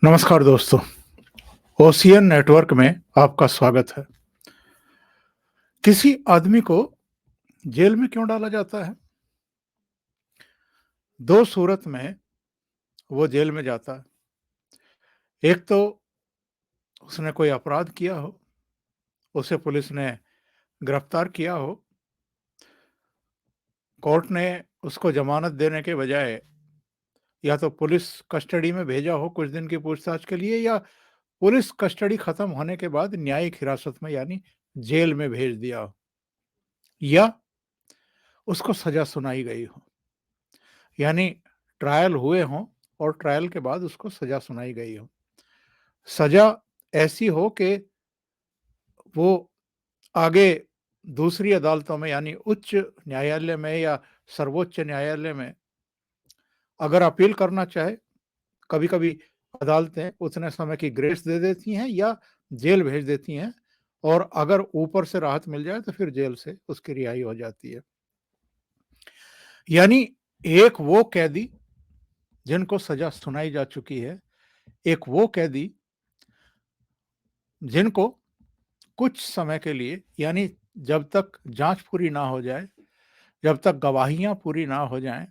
नमस्कार दोस्तों, ocean network में आपका स्वागत है। किसी आदमी को जेल में क्यों डाला जाता है? दो सूरत में वो जेल में जाता है। एक तो उसने कोई अपराध किया हो, उसे पुलिस ने गिरफ्तार किया हो, कोर्ट ने उसको जमानत देने के बजाय या तो पुलिस कस्टडी में भेजा हो कुछ दिन की पूछताछ के लिए, या पुलिस कस्टडी खत्म होने के बाद न्यायिक हिरासत में यानी जेल में भेज दिया हो, या उसको सजा सुनाई गई हो, यानी ट्रायल हुए हों और ट्रायल के बाद उसको सजा सुनाई गई हो। सजा ऐसी हो कि वो आगे दूसरी अदालतों में यानी उच्च न्यायालय में या सर्वोच्च न्यायालय में अगर अपील करना चाहे, कभी-कभी अदालतें उतने समय की ग्रेस दे देती हैं या जेल भेज देती हैं, और अगर ऊपर से राहत मिल जाए तो फिर जेल से उसकी रिहाई हो जाती है। यानी एक वो कैदी जिनको सजा सुनाई जा चुकी है, एक वो कैदी जिनको कुछ समय के लिए यानी जब तक जांच पूरी ना हो जाए, जब तक गवाहियां पूरी ना हो जाएं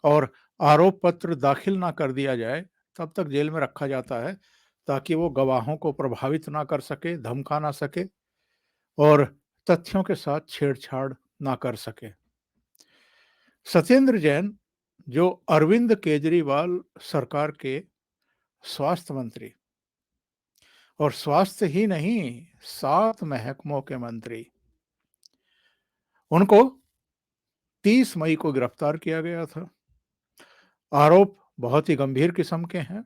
और आरोप पत्र दाखिल ना कर दिया जाए, तब तक जेल में रखा जाता है ताकि वो गवाहों को प्रभावित ना कर सके, धमका ना सके और तथ्यों के साथ छेड़छाड़ ना कर सके। सत्येंद्र जैन, जो अरविंद केजरीवाल सरकार के स्वास्थ्य मंत्री और स्वास्थ्य ही नहीं 7 महकमों के मंत्री, उनको 30 मई को गिरफ्तार किया गया था। आरोप बहुत ही गंभीर किस्म के हैं,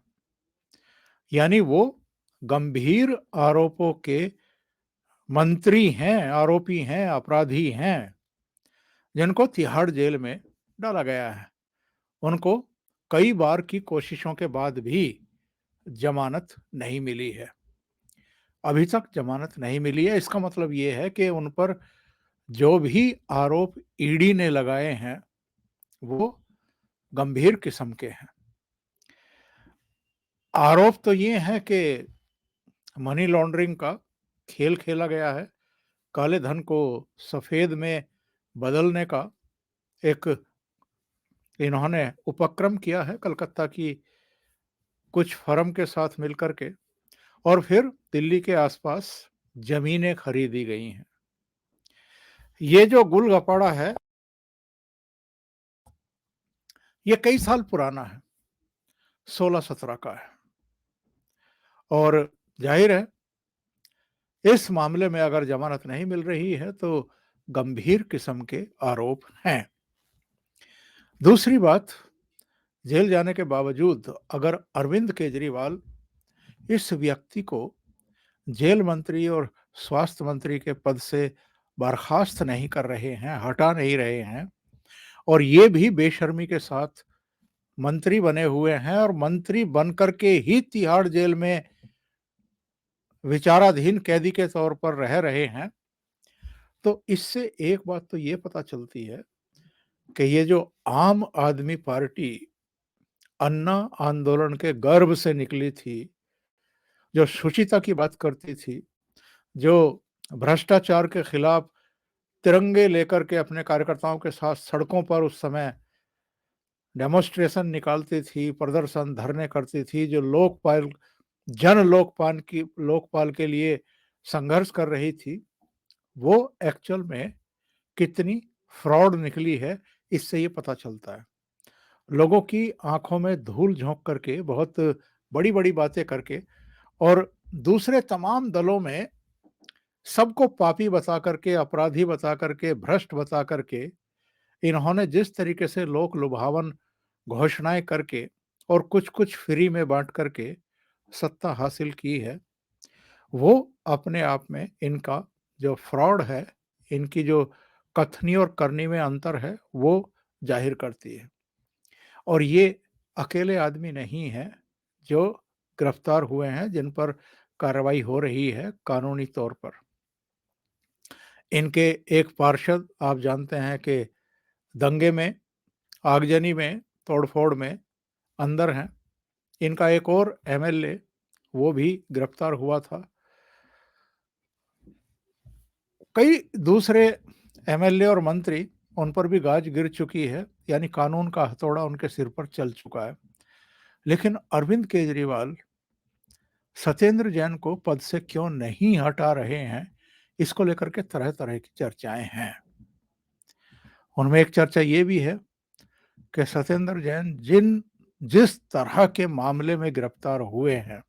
यानी वो गंभीर आरोपों के मंत्री हैं, आरोपी हैं, अपराधी हैं, जिनको तिहाड़ जेल में डाला गया है। उनको कई बार की कोशिशों के बाद भी जमानत नहीं मिली है। अभी तक जमानत नहीं मिली है। इसका मतलब ये है कि उन पर जो भी आरोप ईडी ने लगाए हैं, वो गंभीर किस्म के हैं। आरोप तो ये है कि मनी लॉन्ड्रिंग का खेल खेला गया है, काले धन को सफेद में बदलने का एक इन्होंने उपक्रम किया है कलकत्ता की कुछ फर्म के साथ मिलकर के, और फिर दिल्ली के आसपास जमीनें खरीदी गई हैं। ये जो गुल गपाड़ा है, ये कई साल पुराना है, 16-17 का है, और जाहिर है इस मामले में अगर जमानत नहीं मिल रही है तो गंभीर किस्म के आरोप हैं। दूसरी बात, जेल जाने के बावजूद अगर अरविंद केजरीवाल इस व्यक्ति को जेल मंत्री और स्वास्थ्य मंत्री के पद से बर्खास्त नहीं कर रहे हैं, हटा नहीं रहे हैं, और ये भी बेशर्मी के साथ मंत्री बने हुए हैं और मंत्री बनकर के ही तिहाड़ जेल में विचाराधीन कैदी के तौर पर रह रहे हैं, तो इससे एक बात तो ये पता चलती है कि ये जो आम आदमी पार्टी अन्ना आंदोलन के गर्भ से निकली थी, जो शुचिता की बात करती थी, जो भ्रष्टाचार के खिलाफ तिरंगे लेकर के अपने कार्यकर्ताओं के साथ सड़कों पर उस समय डेमोन्स्ट्रेशन निकालती थी, प्रदर्शन धरने करती थी, जो लोकपाल जन लोकपाल के लिए संघर्ष कर रही थी, वो एक्चुअल में कितनी फ्रॉड निकली है, इससे ये पता चलता है। लोगों की आंखों में धूल झोंक करके, बहुत बड़ी-बड़ी बातें करके, और दूसरे तमाम दलों में सबको पापी बता करके, अपराधी बता करके, भ्रष्ट बता करके, इन्होंने जिस तरीके से लोक लुभावन घोषणाएं करके और कुछ-कुछ फ्री में बांट करके सत्ता हासिल की है, वो अपने आप में इनका जो फ्रॉड है, इनकी जो कथनी और करनी में अंतर है, वो जाहिर करती है। और ये अकेले आदमी नहीं हैं जो गिरफ्तार हुए हैं, जिन पर कार्रवाई हो रही है कानूनी तौर पर। इनके एक पार्षद आप जानते हैं कि दंगे में, आगजनी में, तोड़फोड़ में अंदर हैं। इनका एक और एमएलए वो भी गिरफ्तार हुआ था। कई दूसरे एमएलए और मंत्री, उन पर भी गाज गिर चुकी है, यानी कानून का हथौड़ा उनके सिर पर चल चुका है। लेकिन अरविंद केजरीवाल सत्येंद्र जैन को पद से क्यों नहीं हटा रहे हैं, इसको लेकर के तरह-तरह की चर्चाएं हैं। उनमें एक चर्चा ये भी है कि सत्येंद्र जैन जिस तरह के मामले में गिरफ्तार हुए हैं,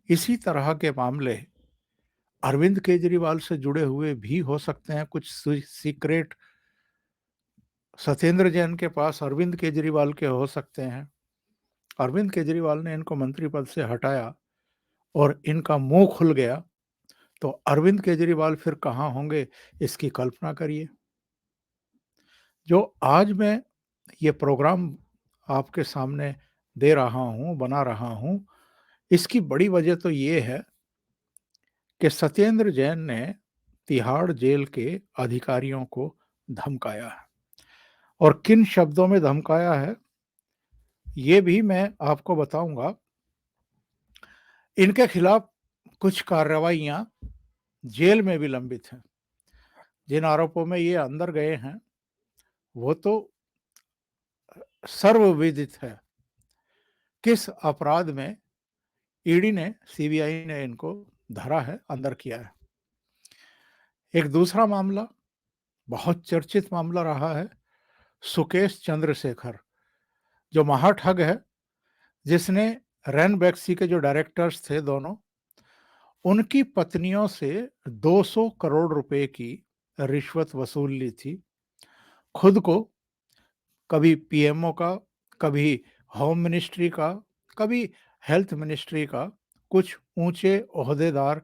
इसी तरह के मामले अरविंद केजरीवाल से जुड़े हुए भी हो सकते हैं। कुछ सीक्रेट सत्येंद्र जैन के पास अरविंद केजरीवाल के हो सकते हैं। अरविंद केजरीवाल ने इनको मंत्री पद से हटाया और इनका मुंह खुल गया, तो अरविंद केजरीवाल फिर कहाँ होंगे, इसकी कल्पना करिए। जो आज मैं ये प्रोग्राम आपके सामने दे रहा हूँ, बना रहा हूँ, इसकी बड़ी वजह तो ये है कि सत्येंद्र जैन ने तिहाड़ जेल के अधिकारियों को धमकाया है। और किन शब्दों में धमकाया है, ये भी मैं आपको बताऊंगा। इनके खिलाफ कुछ कार्रवाइयां जेल में भी लंबित हैं। जिन आरोपों में ये अंदर गए हैं, वो तो सर्वविदित है। किस अपराध में ईडी ने, सीबीआई ने इनको धरा है, अंदर किया है। एक दूसरा मामला, बहुत चर्चित मामला रहा है, सुकेश चंद्रशेखर, जो महाठग है, जिसने रैनबैक्सी के जो डायरेक्टर्स थे दोनों, उनकी पत्नियों से 200 करोड़ रुपए की रिश्वत वसूल ली थी। खुद को कभी पीएमओ का, कभी होम मिनिस्ट्री का, कभी हेल्थ मिनिस्ट्री का कुछ ऊंचे ओहदेदार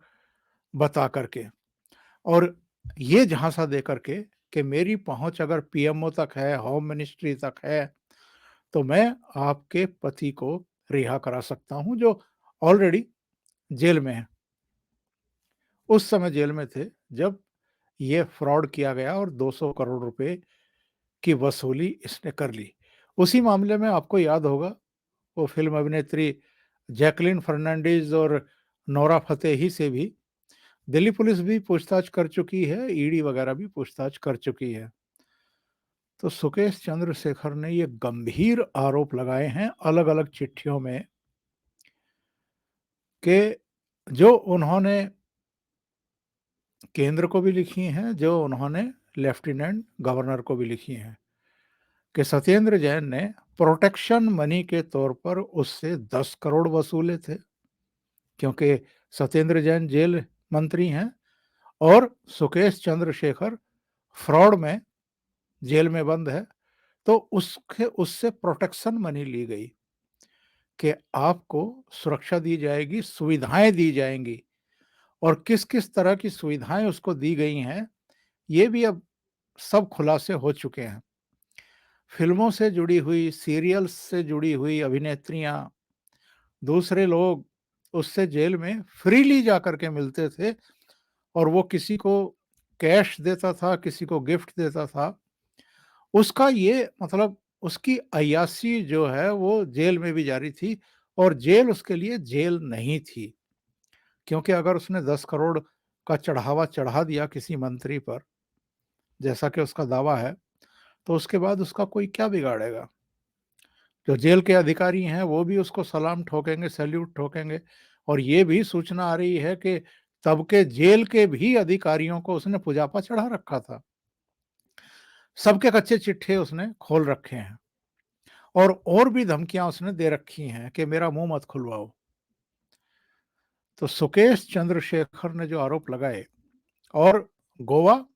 बता करके, और ये झांसा दे करके कि मेरी पहुंच अगर पीएमओ तक है, होम मिनिस्ट्री तक है, तो मैं आपके पति को रिहा करा सकता हूं, जो ऑलरेडी जेल में है। उस समय जेल में थे जब ये फ्रॉड किया गया और 200 करोड़ रुपए की वसूली इसने कर ली। उसी मामले में आपको याद होगा, वो फिल्म अभिनेत्री जैकलीन फर्नांडीज और नोरा फतेही से भी दिल्ली पुलिस भी पूछताछ कर चुकी है, ईडी वगैरह भी पूछताछ कर चुकी है। तो सुकेश चंद्रशेखर ने ये गंभीर आरोप लगाए हैं अलग-अलग चिट्ठियों में कि जो उन्होंने केंद्र को भी लिखी हैं, जो उन्होंने लेफ्टिनेंट गवर्नर को भी लिखी हैं, कि सत्येंद्र जैन ने प्रोटेक्शन मनी के तौर पर उससे 10 करोड़ वसूले थे, क्योंकि सत्येंद्र जैन जेल मंत्री हैं और सुकेश चंद्रशेखर फ्रॉड में जेल में बंद है। तो उसके उससे प्रोटेक्शन मनी ली गई कि आपको सुरक्षा दी जाएगी, सुविधाएं दी जाएंगी, और किस किस तरह की सुविधाएं उसको दी गई हैं, ये भी अब सब खुलासे हो चुके हैं। फिल्मों से जुड़ी हुई, सीरियल्स से जुड़ी हुई अभिनेत्रियां, दूसरे लोग उससे जेल में फ्रीली जाकर के मिलते थे, और वो किसी को कैश देता था, किसी को गिफ्ट देता था। उसका ये मतलब, उसकी अय्याशी जो है वो जेल में भी जारी थी, और जेल उसके लिए जेल नहीं थी। क्योंकि अगर उसने 10 करोड़ का चढ़ावा चढ़ा दिया किसी मंत्री पर, जैसा कि उसका दावा है, तो उसके बाद उसका कोई क्या बिगाड़ेगा? जो जेल के अधिकारी हैं वो भी उसको सलाम ठोकेंगे, सैल्यूट ठोकेंगे। और ये भी सूचना आ रही है कि तब के जेल के भी अधिकारियों को उसने पुजापा चढ़ा रखा था। सबके कच्चे चिट्ठे उसने खोल रखे हैं, और भी धमकियां उसने दे रखी हैं कि मेरा मुंह मत खुलवाओ। तो सुकेश चंद्रशेखर ने जो आरोप लगाए, और गोवा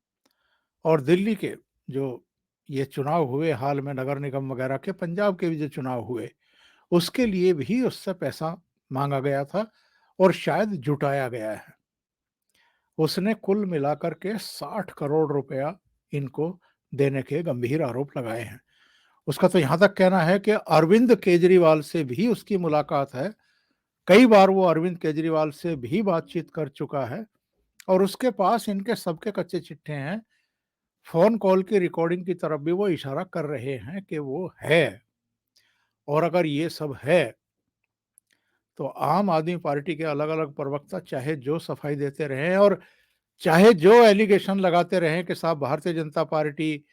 और दिल्ली के जो ये चुनाव हुए हाल में, नगर निगम वगैरह के, पंजाब के भी जो चुनाव हुए, उसके लिए भी उससे पैसा मांगा गया था और शायद जुटाया गया है। उसने कुल मिलाकर के 60 करोड़ रुपया इनको देने के गंभीर आरोप लगाए हैं। उसका तो यहां तक कहना है कि अरविंद केजरीवाल से भी उसकी मुलाकात है। कई बार वो अरविंद केजरीवाल से भी बातचीत कर चुका है, और उसके पास इनके सबके कच्चे चिट्ठे हैं। फोन कॉल की रिकॉर्डिंग की तरफ भी वो इशारा कर रहे हैं कि वो है। और अगर ये सब है, तो आम आदमी पार्टी के अलग-अलग प्रवक्ता चाहे जो सफाई देते रहें और चाहे जो एलिगेशन लगाते रहें कि साहब भारतीय जनता पार्टी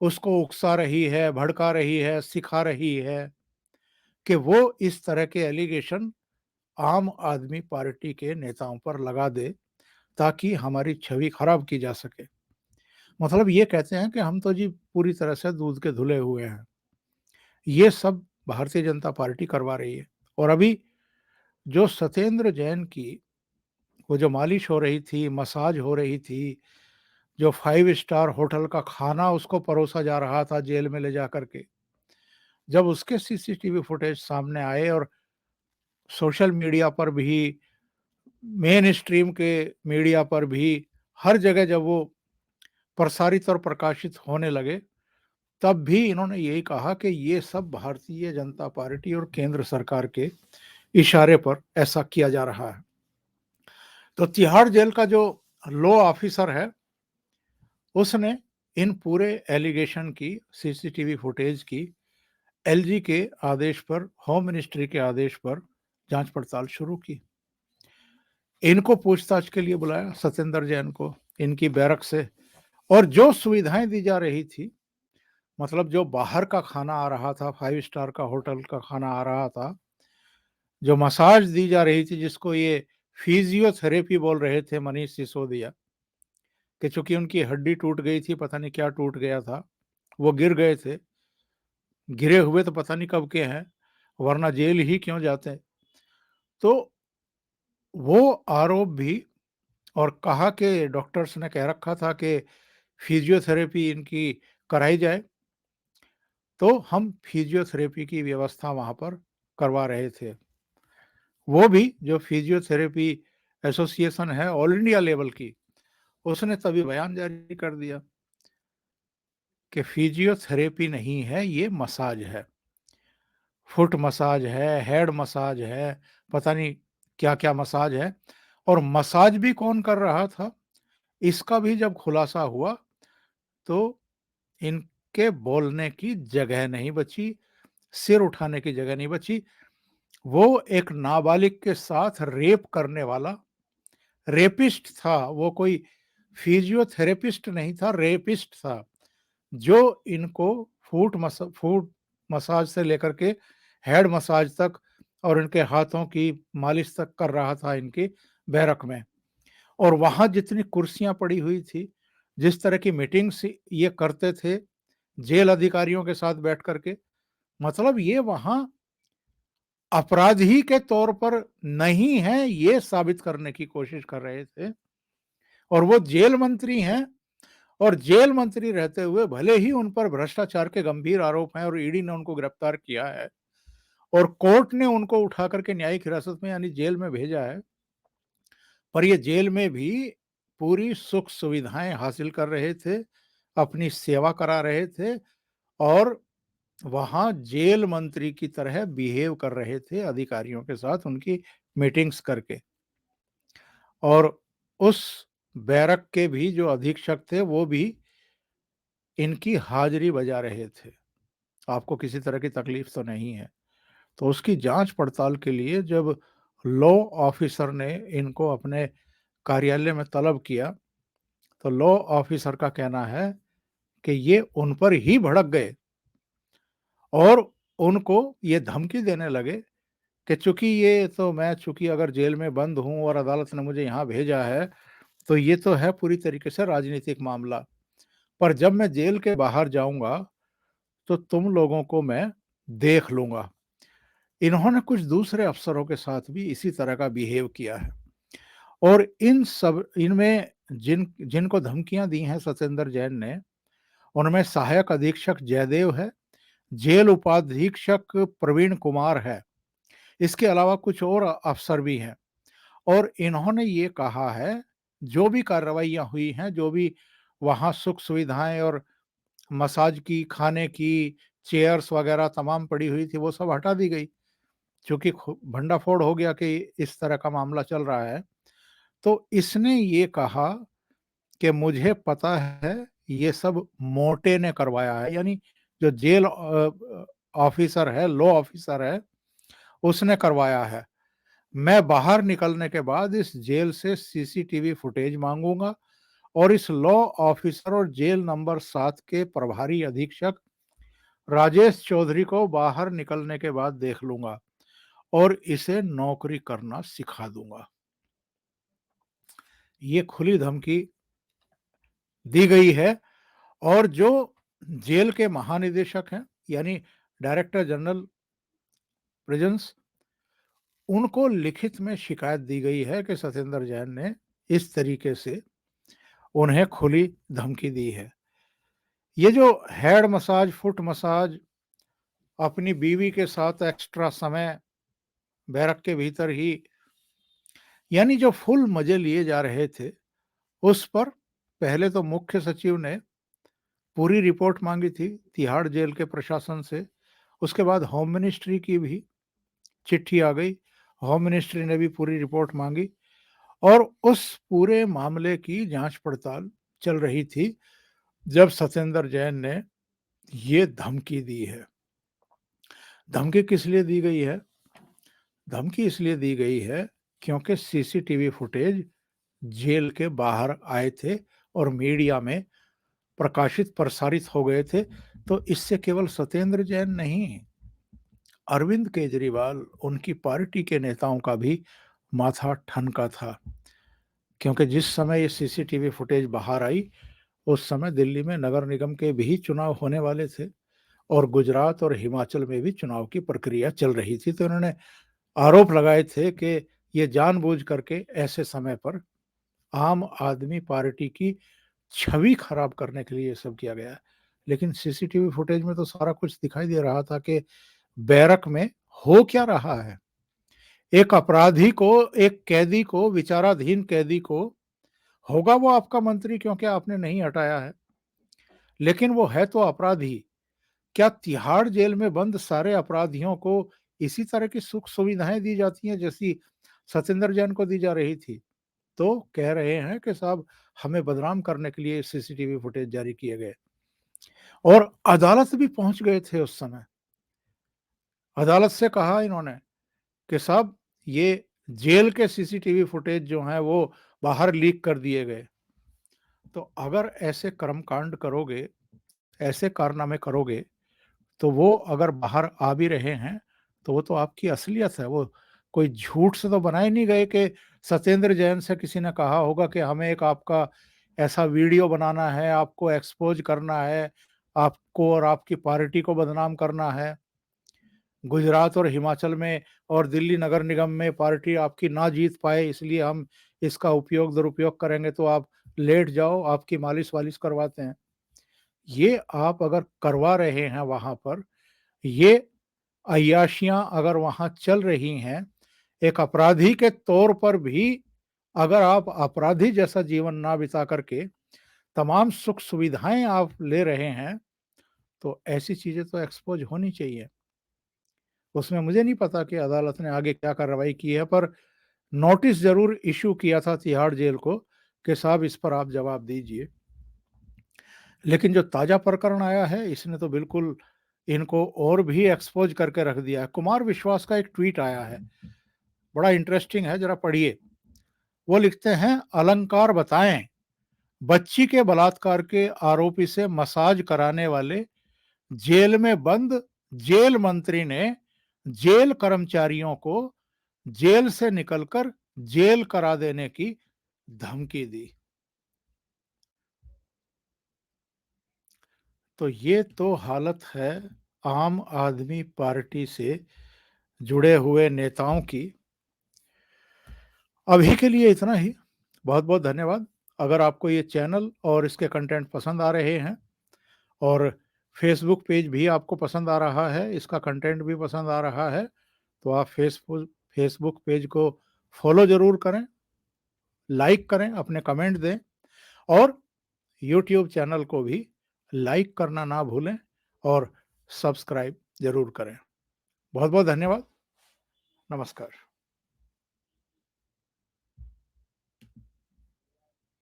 उसको उकसा रही है, भड़का रही है, सिखा रही है, कि वो इस तरह के एलिगेशन आम आदमी पार्टी के नेताओं पर लगा दे ताकि हमारी छवि खराब की जा सके। मतलब ये कहते हैं कि हम तो जी पूरी तरह से दूध के धुले हुए हैं। ये सब भारतीय जनता पार्टी करवा रही है। और अभी जो सत्येंद्र जैन की वो जो मालिश हो रही थी, मसाज हो रही थी, जो 5 स्टार होटल का खाना उसको परोसा जा रहा था जेल में ले जाकर के, जब उसके सीसीटीवी फुटेज सामने आए और सोशल मीडिया पर भी, मेन स्ट्रीम के मीडिया पर भी, हर जगह जब वो प्रसारित और प्रकाशित होने लगे, तब भी इन्होंने यही कहा कि ये सब भारतीय जनता पार्टी और केंद्र सरकार के इशारे पर ऐसा किया जा रहा है। तो तिहाड़ जेल का जो लॉ ऑफिसर है, उसने इन पूरे एलिगेशन की सीसीटीवी फुटेज की एलजी के आदेश पर, होम मिनिस्ट्री के आदेश पर जांच पड़ताल शुरू की। इनको पूछताछ के लिए बुलाया, सत्येंद्र जैन को, इनकी बैरक से। और जो सुविधाएं दी जा रही थी, मतलब जो बाहर का खाना आ रहा था, 5 स्टार का होटल का खाना आ रहा था, जो मसाज दी जा रही थी जिसको ये फिजियोथेरेपी बोल रहे थे मनीष सिसोदिया, कि चूंकि उनकी हड्डी टूट गई थी, पता नहीं क्या टूट गया था, वो गिर गए थे, गिरे हुए तो पता नहीं कब के हैं, वरना जेल ही क्यों जाते। तो वो आरोप भी, और कहा कि डॉक्टर्स ने कह रखा था कि फिजियोथेरेपी इनकी कराई जाए, तो हम फिजियोथेरेपी की व्यवस्था वहाँ पर करवा रहे थे। वो भी जो फिजियोथेरेपी एसोसिएशन है ऑल इंडिया लेवल की, उसने तभी बयान जारी कर दिया कि फिजियोथेरेपी नहीं है, ये मसाज है। फुट मसाज है, हेड मसाज है, पता नहीं क्या-क्या मसाज है। और मसाज भी कौन कर रहा था, इसका भी जब खुलासा हुआ, तो इनके बोलने की जगह नहीं बची, सिर उठाने की जगह नहीं बची। वो एक नाबालिग के साथ रेप करने वाला रेपिस्ट था, वो कोई फिजियोथेरेपिस्ट नहीं था, रेपिस्ट था, जो इनको फुट मसाज से लेकर के हेड मसाज तक और इनके हाथों की मालिश तक कर रहा था इनकी बैरक में। और वहाँ जितनी कुर्सियाँ पड़ी हुई थी, जिस तरह की मीटिंग्स ये करते थे, जेल अधिकारियों के साथ बैठ कर के, मतलब ये वहाँ अपराधी के तौर पर नहीं है, ये साबित करने की कोशिश कर रहे थे। और वो जेल मंत्री हैं, और जेल मंत्री रहते हुए भले ही उन पर भ्रष्टाचार के गंभीर आरोप हैं और ईडी ने उनको गिरफ्तार किया है और कोर्ट ने उनको उठा करके न्यायिक हिरासत में यानी जेल में भेजा है, पर ये जेल में भी पूरी सुख सुविधाएं हासिल कर रहे थे, अपनी सेवा करा रहे थे और वहाँ जेल मंत्री की तरह बिहेव कर रहे थे अधिकारियों के साथ उनकी मीटिंग्स करके। और उस बैरक के भी जो अधीक्षक थे, वो भी इनकी हाजिरी बजा रहे थे। आपको किसी तरह की तकलीफ तो नहीं है। तो उसकी जांच पड़ताल के लिए जब लॉ ऑफिसर ने इनको अपने कार्यालय में तलब किया, तो लॉ ऑफिसर का कहना है कि ये उन पर ही भड़क गए और उनको ये धमकी देने लगे कि चूंकि अगर जेल में बंद हूं और अदालत ने मुझे यहाँ भेजा है, तो ये तो है पूरी तरीके से राजनीतिक मामला, पर जब मैं जेल के बाहर जाऊंगा तो तुम लोगों को मैं देख लूंगा। इन्होंने कुछ दूसरे अफसरों के साथ भी इसी तरह का बिहेव किया है। और इनमें जिनको धमकियां दी हैं सत्येंद्र जैन ने, उनमें सहायक अधीक्षक जयदेव है, जेल उपाधीक्षक प्रवीण कुमार है, इसके अलावा कुछ और अफसर भी हैं। और इन्होंने ये कहा है, जो भी कार्रवाइयाँ हुई हैं, जो भी वहाँ सुख सुविधाएँ और मसाज की, खाने की, चेयर्स वगैरह तमाम पड़ी हुई थी, वो सब हटा दी गई। चूँकि भंडाफोड़ हो गया कि इस तरह का मामला चल रहा है, तो इसने ये कहा कि मुझे पता है, ये सब मोटे ने करवाया है, यानी जो जेल ऑफिसर है, लॉ ऑफिसर है, उसने करवाया है। मैं बाहर निकलने के बाद इस जेल से सीसीटीवी फुटेज मांगूंगा और इस लॉ ऑफिसर और जेल नंबर 7 के प्रभारी अधीक्षक राजेश चौधरी को बाहर निकलने के बाद देख लूंगा और इसे नौकरी करना सिखा दूंगा। ये खुली धमकी दी गई है और जो जेल के महानिदेशक हैं यानी डायरेक्टर जनरल प्रिजन्स, उनको लिखित में शिकायत दी गई है कि सत्येंद्र जैन ने इस तरीके से उन्हें खुली धमकी दी है। ये जो हेड मसाज, फुट मसाज, अपनी बीवी के साथ एक्स्ट्रा समय बैरक के भीतर ही, यानी जो फुल मजे लिए जा रहे थे, उस पर पहले तो मुख्य सचिव ने पूरी रिपोर्ट मांगी थी तिहाड़ जेल के प्रशासन से। उसके बाद होम मिनिस्ट्री की भी चिट्ठी आ गई, होम मिनिस्ट्री ने भी पूरी रिपोर्ट मांगी और उस पूरे मामले की जांच पड़ताल चल रही थी जब सत्येंद्र जैन ने ये धमकी दी है। धमकी किस लिए दी गई है? धमकी इसलिए दी गई है क्योंकि सीसीटीवी फुटेज जेल के बाहर आए थे और मीडिया में प्रकाशित प्रसारित हो गए थे। तो इससे केवल सत्येंद्र जैन नहीं, अरविंद केजरीवाल, उनकी पार्टी के नेताओं का भी माथा ठनका था, क्योंकि जिस समय ये सीसीटीवी फुटेज बाहर आई उस समय दिल्ली में नगर निगम के भी चुनाव होने वाले थे और गुजरात और हिमाचल में भी चुनाव की प्रक्रिया चल रही थी। तो उन्होंने आरोप लगाए थे कि ये जानबूझ करके ऐसे समय पर आम आदमी पार्टी की छवि खराब करने के लिए ये सब किया गया है। लेकिन सीसीटीवी फुटेज में तो सारा कुछ दिखाई दे रहा था कि बैरक में हो क्या रहा है। एक अपराधी को, एक कैदी को, विचाराधीन कैदी को, होगा वो आपका मंत्री क्योंकि आपने नहीं हटाया है, लेकिन वो है तो अपराधी। क्या तिहाड़ जेल में बंद सारे अपराधियों को इसी तरह की सुख सुविधाएं दी जाती हैं जैसी सत्येंद्र जैन को दी जा रही थी? तो कह रहे हैं कि साहब हमें बदनाम करने के लिए सीसीटीवी फुटेज जारी किए गए और अदालत भी पहुंच गए थे उस समय। अदालत से कहा इन्होंने कि साहब ये जेल के सीसीटीवी फुटेज जो हैं वो बाहर लीक कर दिए गए। तो अगर ऐसे कर्मकांड करोगे, ऐसे कारनामे करोगे, तो वो अगर बाहर आ भी रहे हैं तो वो तो आपकी असलियत है। वो कोई झूठ से तो बनाए नहीं गए कि सत्येंद्र जैन से किसी ने कहा होगा कि हमें एक आपका ऐसा वीडियो बनाना है, आपको एक्सपोज करना है, आपको और आपकी पार्टी को बदनाम करना है। गुजरात और हिमाचल में और दिल्ली नगर निगम में पार्टी आपकी ना जीत पाए इसलिए हम इसका उपयोग दुरुपयोग करेंगे, तो आप लेट जाओ, आपकी मालिश वालिश करवाते हैं। ये आप अगर करवा रहे हैं वहां पर, ये अय्याशियां अगर वहां चल रही हैं, एक अपराधी के तौर पर भी अगर आप अपराधी जैसा जीवन ना बिता करके तमाम सुख सुविधाएं आप ले रहे हैं, तो ऐसी चीजें तो एक्सपोज होनी चाहिए। उसमें मुझे नहीं पता कि अदालत ने आगे क्या कार्रवाई की है, पर नोटिस जरूर इशू किया था तिहाड़ जेल को कि साहब इस पर आप जवाब दीजिए। लेकिन जो ताजा प्रकरण आया है इसने तो बिल्कुल इनको और भी एक्सपोज करके रख दिया है। कुमार विश्वास का एक ट्वीट आया है, बड़ा इंटरेस्टिंग है, जरा पढ़िए। वो लिखते हैं, अलंकार बताएं, बच्ची के बलात्कार के आरोपी से मसाज कराने वाले जेल में बंद जेल मंत्री ने जेल कर्मचारियों को जेल से निकलकर जेल करा देने की धमकी दी। तो ये तो हालत है आम आदमी पार्टी से जुड़े हुए नेताओं की। अभी के लिए इतना ही। बहुत बहुत धन्यवाद। अगर आपको ये चैनल और इसके कंटेंट पसंद आ रहे हैं और फेसबुक पेज भी आपको पसंद आ रहा है, इसका कंटेंट भी पसंद आ रहा है, तो आप फेसबुक पेज को फॉलो जरूर करें, लाइक करें, अपने कमेंट दें और यूट्यूब चैनल को भी लाइक करना ना भूलें और सब्सक्राइब जरूर करें। बहुत बहुत धन्यवाद। नमस्कार।